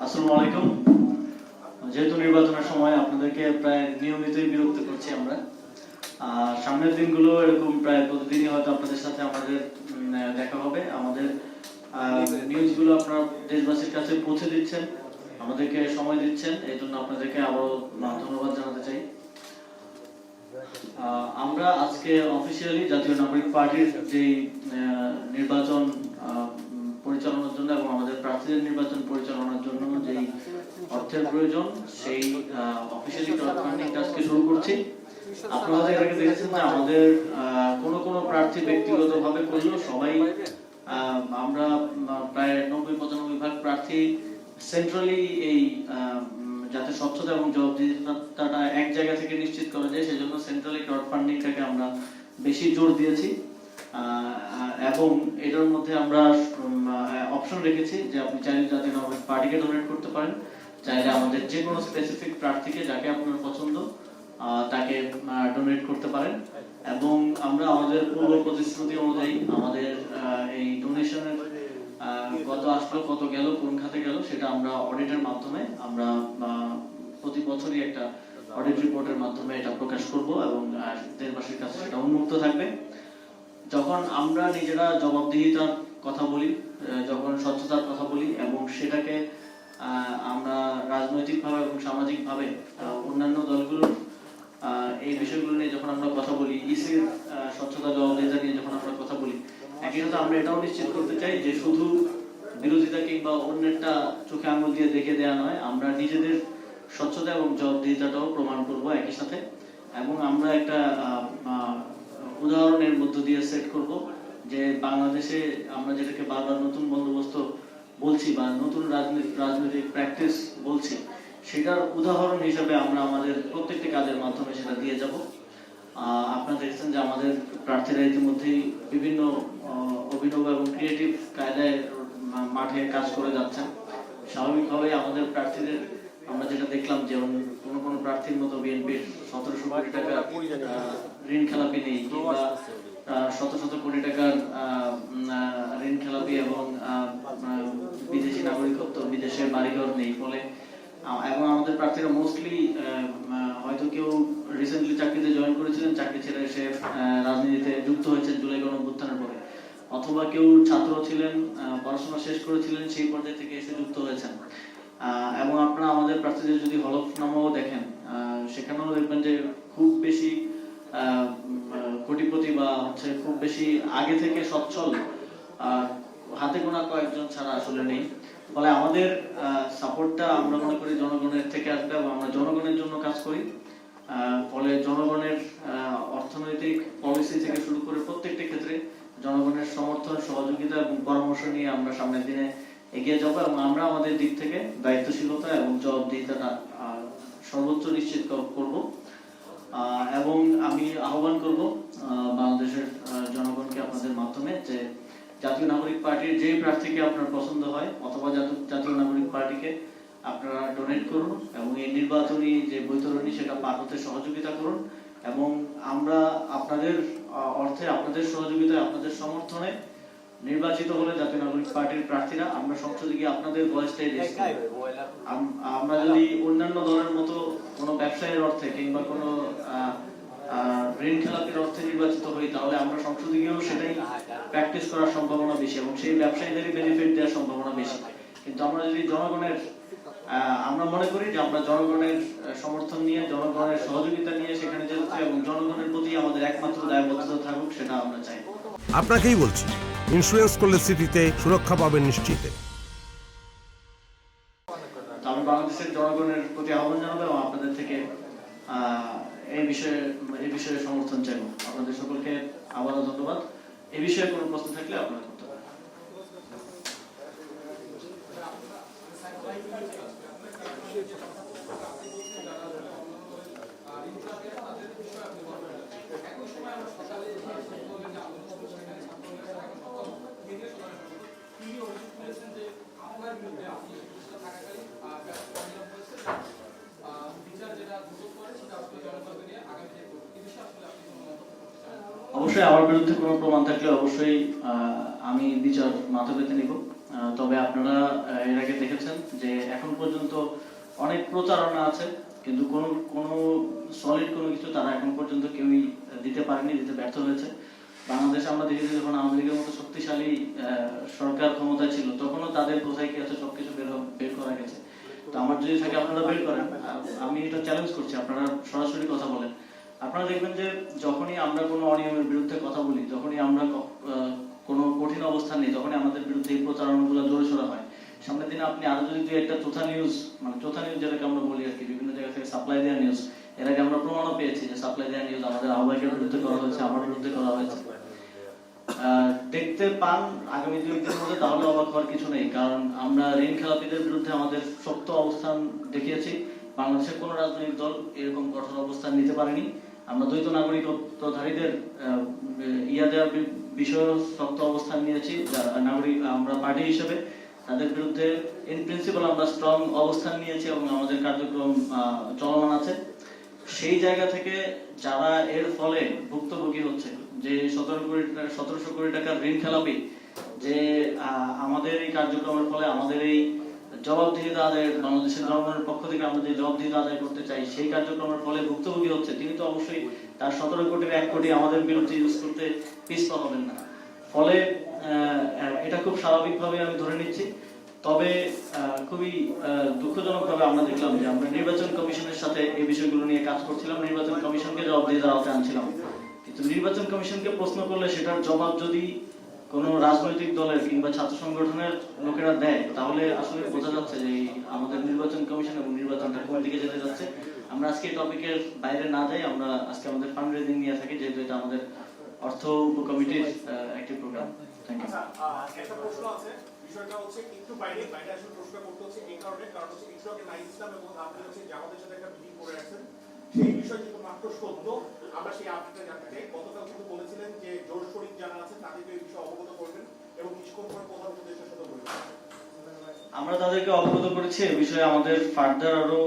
আসসালামু আলাইকুম। যেহেতু নির্বাচনের সময় আপনাদেরকে প্রায় নিয়মিতই বিরক্ত করছি আমরা। সামনের দিনগুলো এরকম প্রায় প্রতিদিনই হয়তো আপনাদের সাথে আমাদের দেখা হবে। আমাদের নিউজগুলো আপনারা দেশবাসীর কাছে পৌঁছে দিচ্ছেন, আমাদেরকে সময় দিচ্ছেন, এই জন্য আপনাদেরকে আবারও ধন্যবাদ জানাতে চাই। আমরা আজকে অফিসিয়ালি জাতীয় নাগরিক পার্টির যে নির্বাচন পরিচালনার জন্য এবং আমাদের প্রার্থীদের নির্বাচন পরিচালনার জন্য যে অর্থের প্রয়োজন সেই অফিসিয়ালি ক্রাউডফান্ডিং কাজকে শুরু করছি। আপনারা এর আগে দেখেছেন যে আমাদের কোন প্রার্থী ব্যক্তিগতভাবে করলেও সবাই আমরা প্রায় 90-95 প্রার্থী সেন্ট্রালি এই যাতে স্বচ্ছতা এবং জবাবদিহিতাটা এক জায়গা থেকে নিশ্চিত করা যায় সেজন্য সেন্ট্রালি ক্রাউডফান্ডিংটাকে আমরা বেশি জোর দিয়েছি। এবং এটার মধ্যে আমরা অপশন রেখেছি যে আপনি চাইলে জাতীয় নাগরিক পার্টিকে ডোনেট করতে পারেন, চাইলে আমাদের যে কোনো স্পেসিফিক প্রার্থীকে যাকে আপনার পছন্দ তাকে ডোনেট করতে পারেন। এবং আমরা আমাদের পূর্ব প্রতিশ্রুতি অনুযায়ী আমাদের এই ডোনেশনের কত আসলো কত গেল কোন খাতে গেল সেটা আমরা অডিটের মাধ্যমে আমরা প্রতি বছরই একটা অডিট রিপোর্টের মাধ্যমে এটা প্রকাশ করব এবং দেশবাসীর কাছে সেটা উন্মুক্ত থাকবে। যখন আমরা নিজেরা জবাবদিহিতার কথা বলি, যখন স্বচ্ছতার কথা বলি এবং সেটাকে আমরা রাজনৈতিকভাবে এবং সামাজিকভাবে অন্যান্য দলগুলোর এই বিষয়গুলো নিয়ে যখন আমরা কথা বলি, ইসির স্বচ্ছতা জবাবদিহিতা নিয়ে যখন আমরা কথা বলি, একই সাথে আমরা এটাও নিশ্চিত করতে চাই যে শুধু বিরোধিতা কিংবা অন্যেরটা চোখে আঙুল দিয়ে দেখে দেওয়া নয়, আমরা নিজেদের স্বচ্ছতা এবং জবাবদিহিতাটাও প্রমাণ করব একই সাথে। এবং আমরা একটা উদাহরণের মধ্য দিয়ে সেট করব যে বাংলাদেশে আমরা যেটাকে বারবার নতুন বন্দোবস্ত বলছি বা নতুন রাজনৈতিক প্র্যাকটিস বলছি, সেটার উদাহরণ হিসেবে আমরা আমাদের প্রত্যেকটি কাজের মাধ্যমে সেটা দিয়ে যাব। আপনারা দেখছেন যে আমাদের প্রার্থীরা ইতিমধ্যেই বিভিন্ন অভিনব এবং ক্রিয়েটিভ কায়দায় মাঠে কাজ করে যাচ্ছেন। স্বাভাবিকভাবে আমাদের প্রার্থীদের আমরা যেটা দেখলাম যে কোন প্রার্থীর মতো বিএনপির 1700 কোটি টাকা ঋণ খেলাপি নেই কিংবা শত শত কোটি টাকার ঋণ খেলাপি এবং বিদেশি নাগরিকত্ব বিদেশের বাড়িঘর নেই ফলে এবং আমাদের প্রার্থীরা মোস্টলি হয়তো কেউ রিসেন্টলি চাকরিতে জয়েন করেছিলেন, চাকরি ছেড়ে এসে রাজনীতিতে যুক্ত হয়েছেন জুলাই গণঅভ্যুত্থানের পরে, অথবা কেউ ছাত্র ছিলেন, পড়াশোনা শেষ করেছিলেন, সেই পর্যায় থেকে এসে যুক্ত হয়েছেন। এবং আপনারা আমাদের প্রার্থীদের যদি হলফনামাও দেখেন সেখানেও দেখবেন যে খুব বেশি কোটিপতি বা হচ্ছে খুব বেশি আগে থেকে সচ্ছল হাতে গোনা কয়েকজন ছাড়া আসলে নেই। ফলে আমাদের সাপোর্টটা আমরা মনে করি জনগণের থেকে আসবে এবং আমরা জনগণের জন্য কাজ করি। ফলে জনগণের অর্থনৈতিক পলিসি থেকে শুরু করে প্রত্যেকটি ক্ষেত্রে জনগণের সমর্থন, সহযোগিতা এবং পরামর্শ নিয়ে আমরা সামনের দিনে এগিয়ে যাবো এবং আমরা আমাদের দিক থেকে দায়িত্বশীলতা এবং জবাবদিহিতাটা সর্বোচ্চ নিশ্চিত করব। এবং আমি আহ্বান করব বাংলাদেশের জনগণকে আপনাদের মাধ্যমে যে জাতীয় নাগরিক পার্টির যে প্রার্থীকে আপনার পছন্দ হয় অথবা জাতীয় নাগরিক পার্টিকে আপনারা ডোনেট করুন এবং এই নির্বাচনী যে বৈতরণী সেটা পার হতে সহযোগিতা করুন। এবং আমরা আপনাদের অর্থে, আপনাদের সহযোগিতায়, আপনাদের সমর্থনে নির্বাচিত হলে জাতীয় নাগরিক পার্টির প্রার্থীরা আমরা সংসদে গিয়ে আপনাদের ভয়েসটাই রেজ করব। আমরা যদি অন্যান্য দলের মতো কোনো ব্যবসায়ের অর্থে কিংবা কোনো ঋণ খেলাপির অর্থে নির্বাচিত হই তাহলে আমরা সংসদে গিয়েও সেটাই প্র্যাকটিস করার সম্ভাবনা বেশি এবং সেই ব্যবসায়ীদেরই বেনিফিট দেওয়ার সম্ভাবনা বেশি। কিন্তু আমরা যদি জনগণের আমরা মনে করি যে আমরা জনগণের সমর্থন নিয়ে, জনগণের সহযোগিতা নিয়ে সেখানে যেতে চাই এবং জনগণের প্রতি আমাদের একমাত্র দায়বদ্ধতা থাকুক সেটা আমরা চাই। আপনাকেই বলছি, ইন্স্যুরেন্স করলে সিটিতে সুরক্ষা পাবেন নিশ্চিত। আমি বাংলাদেশের জনগণের প্রতি আহ্বান জানাবো এবং আপনাদের থেকে এই বিষয়ে সমর্থন চাইব। আপনাদের সকলকে আবারও ধন্যবাদ। এই বিষয়ে কোনো প্রশ্ন থাকলে আপনারা করতে পারেন। অবশ্যই আমার বিরুদ্ধে কোনো প্রমাণ থাকলে অবশ্যই আমি বিচার মাথা পেতে নিব। তবে আপনারা এর আগে দেখেছেন যে এখন পর্যন্ত অনেক প্রচারণা আছে, কিন্তু কোনো সলিড কোনো কিছু তারা এখন পর্যন্ত কেউই দিতে পারেনি, দিতে ব্যর্থ হয়েছে। বাংলাদেশে আমরা দেখেছি যখন আওয়ামী লীগের মতো শক্তিশালী সরকার ক্ষমতায় ছিল, তখনও তাদের কোথায় কি আছে সবকিছু বের করা গেছে। তো আমার যদি থাকে আপনারা বের করেন, আমি এটা চ্যালেঞ্জ করছি, আপনারা সরাসরি কথা বলেন। আপনারা দেখবেন যে যখনই আমরা কোনো অনিয়মের বিরুদ্ধে কথা বলি, যখনই আমরা কোনো কঠিন অবস্থান নেই, তখনই আমাদের বিরুদ্ধে এই প্রচারণাগুলো জোরে সোরা হয়। সামনের দিনে আপনি আরো যদি একটা চোথা নিউজ, মানে চোথা নিউজ যেটাকে আমরা বলি আর কি, বিভিন্ন জায়গা থেকে সাপ্লাই দেওয়া নিউজ, এর আগে আমরা প্রমাণও পেয়েছি যে সাপ্লাই দেওয়া নিউজ আমাদের আহ্বায়কের বিরুদ্ধে করা হয়েছে, আমার বিরুদ্ধে করা হয়েছে। দেখতে পান আগামী 2 দিনের মধ্যে, তাহলে অবাক হওয়ার কিছু নেই। কারণ আমরা ঋণ খেলাপিদের বিরুদ্ধে আমাদের শক্ত অবস্থান দেখিয়েছি। বাংলাদেশের কোন রাজনৈতিক দল এরকম কঠোর অবস্থান নিতে পারেনি। আমরা দ্বৈত নাগরিকত্বধারীদের দেওয়ার বিষয়ে শক্ত অবস্থান নিয়েছি। নাগরিক আমরা পার্টি হিসেবে তাদের বিরুদ্ধে ইন প্রিন্সিপাল আমরা স্ট্রং অবস্থান নিয়েছি এবং আমাদের কার্যক্রম চলমান আছে। সেই জায়গা থেকে যারা এর ফলে ভুক্তভোগী হচ্ছে, যে 1700 কোটি টাকার ঋণ খেলাপি, যে আমাদের এই কার্যক্রমের ফলে আমাদের এই জবাবদিহিতা আদায়, বাংলাদেশের জনগণের পক্ষ থেকে আমরা যে জবাবদিহিতা আদায় করতে চাই, সেই কার্যক্রমের ফলে ভুক্তভোগী হচ্ছে, তিনি তো অবশ্যই তার 17 কোটির 1 কোটি আমাদের বিরুদ্ধে ইউজ করতে পিছপা হবেন না। ফলে এটা খুব স্বাভাবিকভাবে আমি ধরে নিচ্ছি। তবে খুবই দুঃখজনকভাবে আমরা দেখলাম যে আমরা নির্বাচন কমিশনের সাথে এই বিষয়গুলো নিয়ে কাজ করছিলাম, নির্বাচন কমিশনকে জবাবদিহিতার আওতায় আনছিলাম। কিন্তু নির্বাচন কমিশনকে প্রশ্ন করলে সেটার জবাব যদি কোন রাজনৈতিক দলের কিংবা ছাত্র সংগঠনের লোকেরা দেয়, তাহলে আসলে বোঝা যাচ্ছে যে আমাদের নির্বাচন কমিশন এবং নির্বাচনটা কোন দিকে যেতে যাচ্ছে। আমরা আজকে এই টপিকের বাইরে না যাই, আমরা আজকে আমাদের ফান্ড রেজিং নিয়ে থাকি, যেহেতু এটা আমাদের অর্থ উপকমিটির একটি প্রোগ্রাম। Thank you. একটা প্রশ্ন আছে, বিষয়টা হচ্ছে একটু বাইরে আসলে প্রশ্ন করতে হচ্ছে এই কারণে, কারণ হচ্ছে একটু আগে নাইস ইসলাম এবং আপনি হচ্ছে জামাতের সাথে একটা মিটিং করে রাখছেন, সেই বিষয় কিন্তু মাত্র সত্য। আমরা সেই আপডেটটা জানতে চাই। গতকাল কিন্তু বলেছিলেন যে জোর শরীফ যারা আছে তাদেরকে এই বিষয়ে অবগত করবেন এবং কিছুক্ষণ পরে প্রধান উপদেষ্টার সাথে বলবেন। আমরা তাদেরকে অবগত করেছি, এই বিষয়ে আমাদের ফার্দার আরো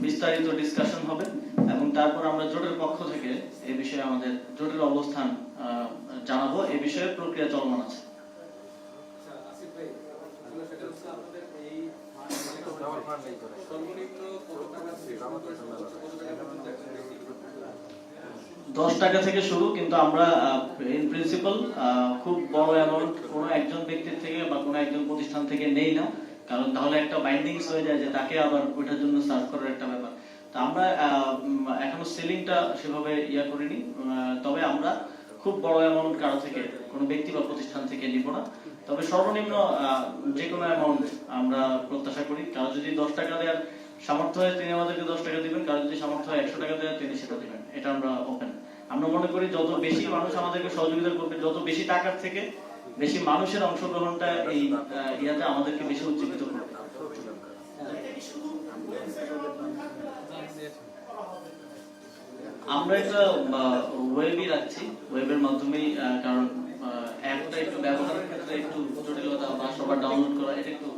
বিস্তারিত ডিসকাশন হবে এবং তারপর আমরা জোটের পক্ষ থেকে এই বিষয়ে আমাদের জোটের অবস্থান জানাবো। এই বিষয়ে প্রক্রিয়া চলমান আছে। $10 থেকে শুরু, কিন্তু আমরা ইন প্রিন্সিপাল খুব বড় অ্যামাউন্ট কোনো একজন ব্যক্তির থেকে বা কোনো একজন প্রতিষ্ঠান থেকে নেই না, কারণ তাহলে একটা বাইন্ডিংস হয়ে যায় যে তাকে আবার ওইটার জন্য সার্চ করার একটা ব্যাপার। তো আমরা এখনো সেলিংটা সেভাবে করিনি, তবে আমরা খুব বড় অ্যামাউন্ট কারো থেকে, কোনো ব্যক্তি বা প্রতিষ্ঠান থেকে নিব না। তবে সর্বনিম্ন যে কোনো অ্যামাউন্ট আমরা প্রত্যাশা করি। কারো যদি $10 দেওয়ার সামর্থ্য হয় তিনি আমাদেরকে $10 দিবেন, কারো যদি সামর্থ্য হয় $100 দেওয়ার তিনি সেটা দিবেন। এটা আমরা ওপেন। আমরা মনে করি যত বেশি মানুষ আমাদেরকে সহযোগিতা করবে, যত বেশি টাকার থেকে বেশি মানুষের অংশগ্রহণটা এই আমাদেরকে বেশি উজ্জীবিত করবে। আমরা এটা ওয়েবই রাখছি, ওয়েবের মাধ্যমেই, কারণ অ্যাপটা একটু ব্যবহারের ক্ষেত্রে একটু জটিলতা বা সবার ডাউনলোড করা, এটা একটু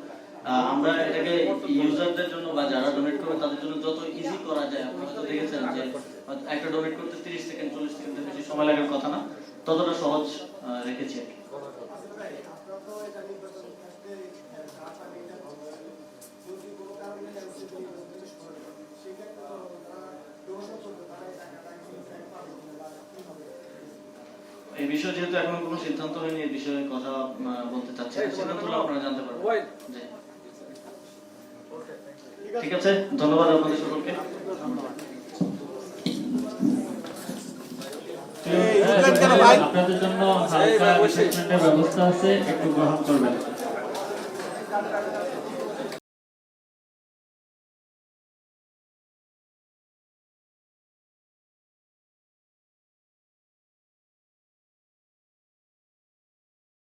আমরা এটাকে ইউজারদের জন্য বা যারা ডোনেট করবে তাদের জন্য যত ইজি করা যায়। আপনারা হয়তো দেখেছেন যে একটা ডোনেট করতে 30 সেকেন্ড 40 সেকেন্ডের বেশি সময় লাগার কথা না, ততটা সহজ রেখেছি আর কি। এই বিষয়ে যেহেতু এখনো কোনো সিদ্ধান্ত হয়নি, এই বিষয়ে কথা বলতে চাচ্ছি না। সিদ্ধান্ত হলে আপনারা জানতে পারবেন। ঠিক আছে, ধন্যবাদ আপনাদের সকলকে। আপনাদের জন্য হালকা রিফ্রেশমেন্টের ব্যবস্থা আছে, একটু গ্রহণ করবেন।